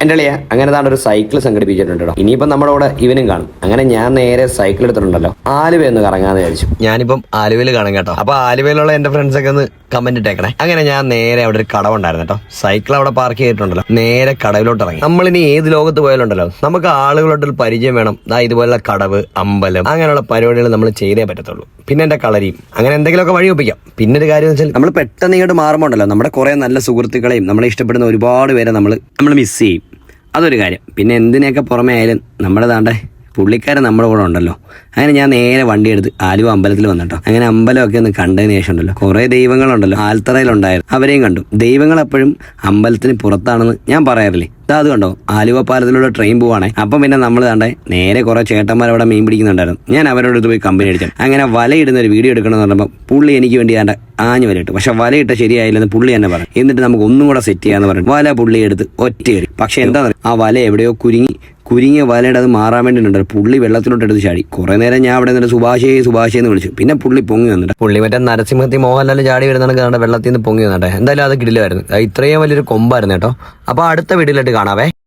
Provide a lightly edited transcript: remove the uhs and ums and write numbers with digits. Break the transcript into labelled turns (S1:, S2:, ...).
S1: എൻ്റെ അളിയ അങ്ങനെ താണ്ട് ഒരു സൈക്കിൾ സംഘടിപ്പിച്ചിട്ടുണ്ടോ. ഇനിയിപ്പം നമ്മുടെ കൂടെ ഇവനും കാണും. അങ്ങനെ ഞാൻ നേരെ സൈക്കിൾ എടുത്തിട്ടുണ്ടല്ലോ ആലുവ ഒന്ന് കറങ്ങാന്ന് വിചാരിച്ചു.
S2: ഞാനിപ്പം ആലുവയിൽ കാണാം കേട്ടോ. അപ്പൊ ആലുവയിലുള്ള എന്റെ ഫ്രണ്ട്സ് ഒക്കെ ഒന്ന് കമന്റ് ഇട്ടേക്കണേ. അങ്ങനെ ഞാൻ നേരെ അവിടെ ഒരു കടവുണ്ടായിരുന്നു കേട്ടോ. സൈക്കിൾ അവിടെ പാർക്ക് ചെയ്തിട്ടുണ്ടല്ലോ. നേരെ കടവിലോട്ട് ഇറങ്ങി. നമ്മളിനി ഏത് ലോകത്ത് പോയാലുണ്ടല്ലോ നമുക്ക് ആളുകളോട്ടൊരു പരിചയം വേണം. ഇതുപോലുള്ള കടവ്, അമ്പലം, അങ്ങനെയുള്ള പരിപാടികൾ നമ്മൾ ചെയ്തേ പറ്റത്തുള്ളൂ. പിന്നെ എന്റെ കളരിയും അങ്ങനെ എന്തെങ്കിലുമൊക്കെ വഴി ഒപ്പിക്കാം. പിന്നെ ഒരു കാര്യം വെച്ചാൽ നമ്മൾ പെട്ടെന്ന് ഇങ്ങോട്ട് മാറുമ്പോണ്ടല്ലോ നമ്മുടെ കുറെ നല്ല സുഹൃത്തുക്കളെയും നമ്മളെ ഇഷ്ടപ്പെടുന്ന ഒരുപാട് പേരെ നമ്മൾ മിസ് ചെയ്യും. അതൊരു കാര്യം. പിന്നെ എന്തിനൊക്കെ പുറമെ ആയാലും നമ്മുടെ താണ്ടെ പുള്ളിക്കാരൻ നമ്മുടെ കൂടെ ഉണ്ടല്ലോ. അങ്ങനെ ഞാൻ നേരെ വണ്ടി എടുത്ത് ആലുവ അമ്പലത്തിൽ വന്നിട്ടോ. അങ്ങനെ അമ്പലമൊക്കെ ഒന്ന് കണ്ടതിന് ശേഷം ഉണ്ടല്ലോ കുറേ ദൈവങ്ങളുണ്ടല്ലോ ആൽത്തറയിലുണ്ടായിരുന്നു, അവരെയും കണ്ടു. ദൈവങ്ങൾ എപ്പോഴും അമ്പലത്തിന് പുറത്താണെന്ന് ഞാൻ പറയാറില്ലേ. അത് കണ്ടോ, ആലുവ പാലത്തിലൂടെ ട്രെയിൻ പോവാണേ. അപ്പം പിന്നെ നമ്മൾ കണ്ടേ നേരെ കുറെ ചേട്ടന്മാർ അവിടെ മീൻ പിടിക്കുന്നുണ്ടായിരുന്നു. ഞാൻ അവരോട് അടുത്ത് പോയി കമ്പനി അടിച്ചു. അങ്ങനെ വലയിടുന്ന ഒരു വീഡിയോ എടുക്കണമെന്ന് പറഞ്ഞപ്പോൾ പുള്ളി എനിക്ക് വേണ്ടി ആണ്ട് ആഞ്ഞു വലയിട്ടു. പക്ഷെ വലയിട്ട ശരിയായില്ലെന്ന് പുള്ളി തന്നെ പറഞ്ഞു. എന്നിട്ട് നമുക്ക് ഒന്നും കൂടെ സെറ്റ് ചെയ്യാന്ന് പറഞ്ഞു. വല പുള്ളി എടുത്ത് ഒറ്റ കയറി. പക്ഷെ എന്താ ആ വല എവിടെയോ കുരുങ്ങിയ വലയുടെ അത് മാറാൻ വേണ്ടിയിട്ടുണ്ടല്ലോ പുള്ളി വെള്ളത്തിലോട്ട് എടുത്ത് ചാടി. കുറെ നേരം ഞാൻ അവിടെ നിന്നിട്ട് സുഭാഷേ എന്ന് വിളിച്ചു. പിന്നെ പുള്ളി പൊങ്ങി വന്നിട്ട് പുള്ളി മറ്റേ നരസിംഹത്തി മോഹൻലാൽ ചാടി വരുന്ന വെള്ളത്തിൽ നിന്ന് പൊങ്ങി വന്നിട്ടെ. എന്തായാലും അത് കിടിലായിരുന്നു. ഇത്രയും വലിയൊരു കൊമ്പായിരുന്നു കേട്ടോ. അപ്പൊ അടുത്ത വീഡിയോയിലോട്ട് കാണാവേ.